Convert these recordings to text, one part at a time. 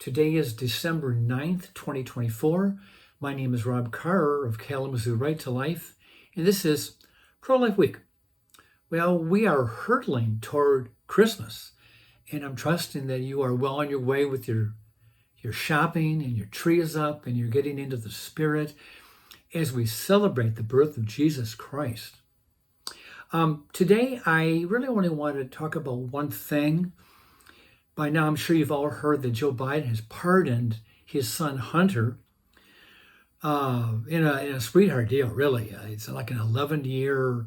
Today is December 9th, 2024. My name is Rob Carr of Kalamazoo Right to Life, and this is Pro-Life Week. Well, we are hurtling toward Christmas, and I'm trusting that you are well on your way with your shopping and your tree is up and you're getting into the spirit as we celebrate the birth of Jesus Christ. Today, I really only want to talk about one thing. By now, I'm sure you've all heard that Joe Biden has pardoned his son Hunter in a sweetheart deal, really. It's like an 11-year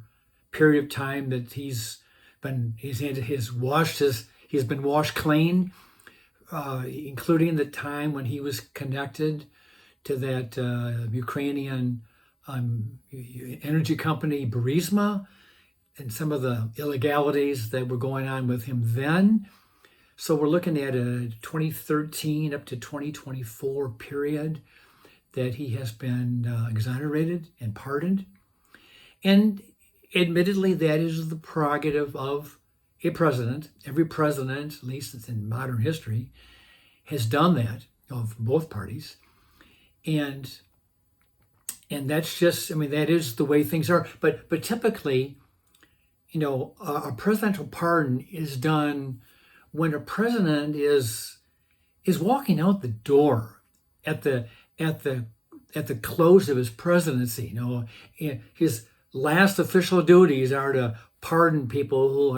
period of time that he's been washed clean, including the time when he was connected to that Ukrainian energy company Burisma and some of the illegalities that were going on with him then. So we're looking at a 2013 up to 2024 period that he has been exonerated and pardoned. And admittedly, that is the prerogative of a president. Every president, at least in modern history, has done that, of both parties. And that's just, that is the way things are. But typically, a presidential pardon is done when a president is walking out the door at the close of his presidency. His last official duties are to pardon people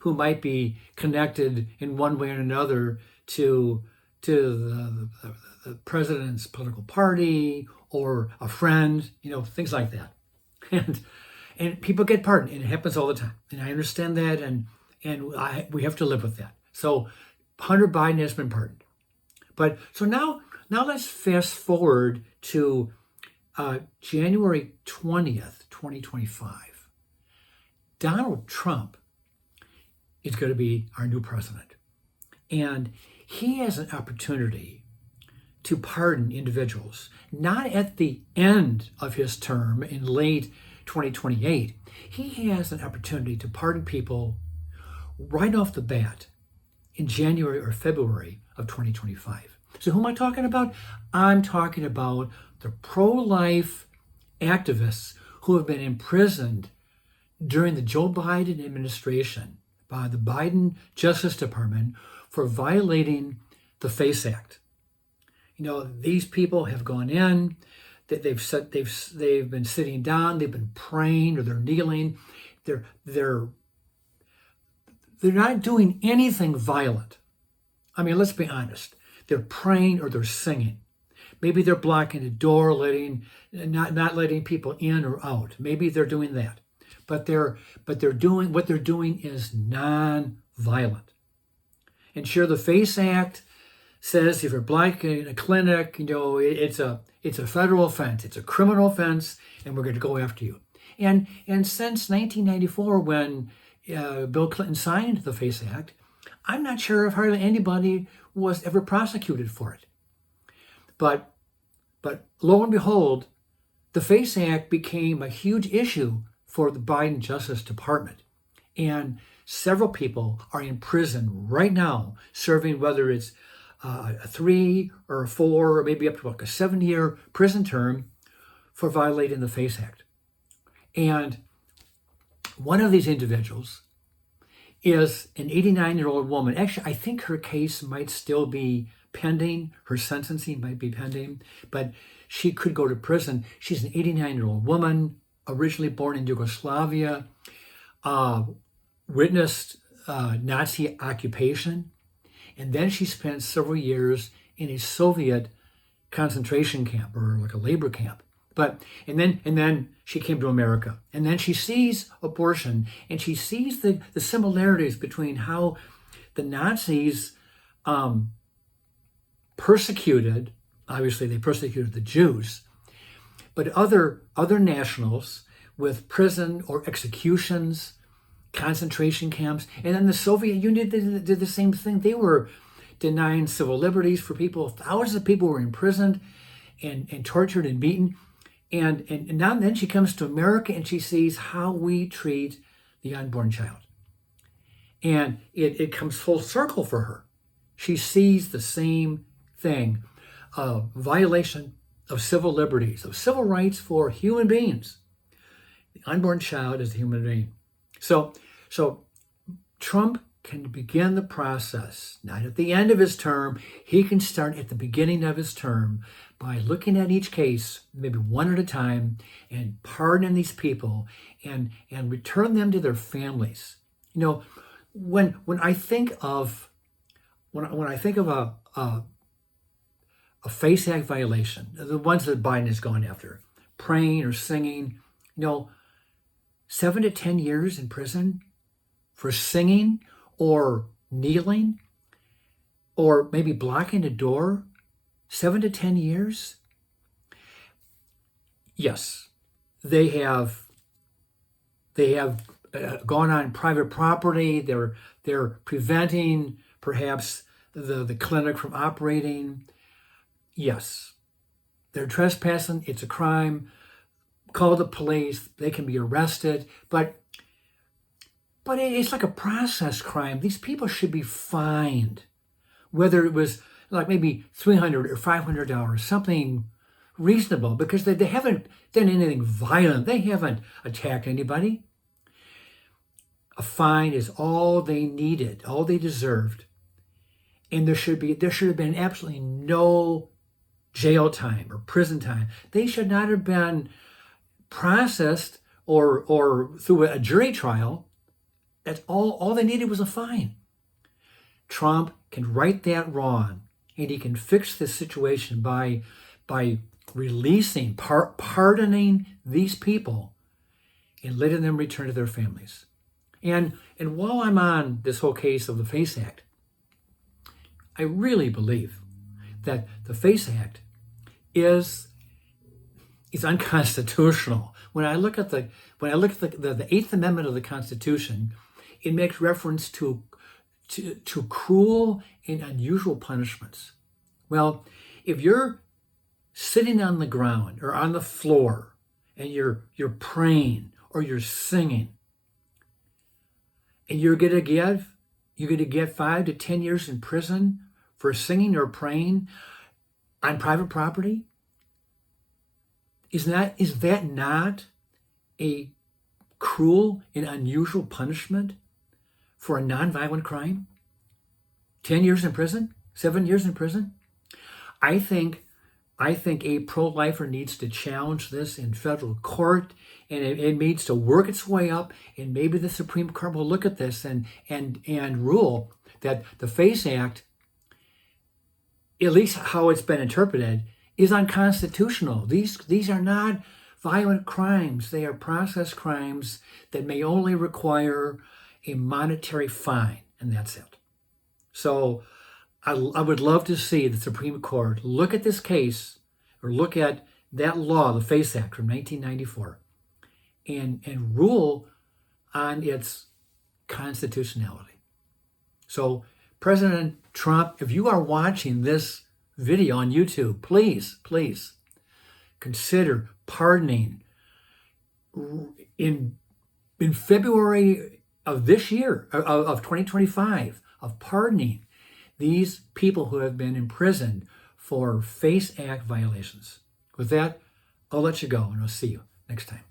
who might be connected in one way or another to the president's political party or a friend, things like that. And people get pardoned, and it happens all the time. And I understand that, and we have to live with that. So Hunter Biden has been pardoned. But so now let's fast forward to January 20th, 2025. Donald Trump is going to be our new president. And he has an opportunity to pardon individuals, not at the end of his term in late 2028. He has an opportunity to pardon people right off the bat in January or February of 2025. So who am I talking about? I'm talking about the pro-life activists who have been imprisoned during the Joe Biden administration by the Biden Justice Department for violating the FACE Act. These people have gone in, they've been sitting down, they've been praying, or they're kneeling. They're not doing anything violent. Let's be honest. They're praying or they're singing. Maybe they're blocking a door, not letting people in or out. Maybe they're doing that. But what they're doing is non-violent. And sure, the FACE Act says if you're blocking a clinic, it's a federal offense. It's a criminal offense, and we're going to go after you. And since 1994, when Bill Clinton signed the FACE Act, I'm not sure if hardly anybody was ever prosecuted for it. But lo and behold, the FACE Act became a huge issue for the Biden Justice Department. And several people are in prison right now, serving whether it's a 3 or a 4 or maybe up to like a 7-year prison term for violating the FACE Act. And one of these individuals is an 89-year-old woman. Actually, I think her case might still be pending. Her sentencing might be pending, but she could go to prison. She's an 89-year-old woman, originally born in Yugoslavia, witnessed Nazi occupation, and then she spent several years in a Soviet concentration camp or like a labor camp. And then she came to America, and then she sees abortion, and she sees the similarities between how the Nazis persecuted. Obviously, they persecuted the Jews, but other nationals with prison or executions, concentration camps, and then the Soviet Union did the same thing. They were denying civil liberties for people. Thousands of people were imprisoned and tortured and beaten. And now and then she comes to America and she sees how we treat the unborn child. And it comes full circle for her. She sees the same thing, a violation of civil liberties, of civil rights for human beings. The unborn child is a human being. So Trump can begin the process, not at the end of his term. He can start at the beginning of his term by looking at each case, maybe one at a time, and pardoning these people and return them to their families. You know, when I think of a FACE Act violation, the ones that Biden has gone after, praying or singing, 7 to 10 years in prison for singing or kneeling or maybe blocking a door, 7 to 10 years. Yes, they have gone on private property. They're preventing perhaps the clinic from operating. Yes, they're trespassing. It's a crime. Call the police. They can be arrested. But it's like a process crime. These people should be fined, whether it was like maybe $300 or $500, something reasonable, because they haven't done anything violent. They haven't attacked anybody. A fine is all they needed, all they deserved. And there should have been absolutely no jail time or prison time. They should not have been processed or through a jury trial. That's all they needed was a fine. Trump can right that wrong, and he can fix this situation by releasing, pardoning these people and letting them return to their families. And while I'm on this whole case of the FACE Act, I really believe that the FACE Act is unconstitutional. When I look at the 8th Amendment of the Constitution, it makes reference to cruel and unusual punishments. Well, if you're sitting on the ground or on the floor and you're praying or you're singing, and you're going to get 5 to 10 years in prison for singing or praying on private property, is that not a cruel and unusual punishment for a nonviolent crime? 10 years in prison? 7 years in prison? I think a pro-lifer needs to challenge this in federal court, and it needs to work its way up, and maybe the Supreme Court will look at this and rule that the FACE Act, at least how it's been interpreted, is unconstitutional. These are not violent crimes. They are process crimes that may only require a monetary fine, and that's it. So I would love to see the Supreme Court look at this case, or look at that law, the FACE Act from 1994, and rule on its constitutionality. So President Trump, if you are watching this video on YouTube, please consider pardoning in February of this year, of 2025, of pardoning these people who have been imprisoned for FACE Act violations. With that, I'll let you go, and I'll see you next time.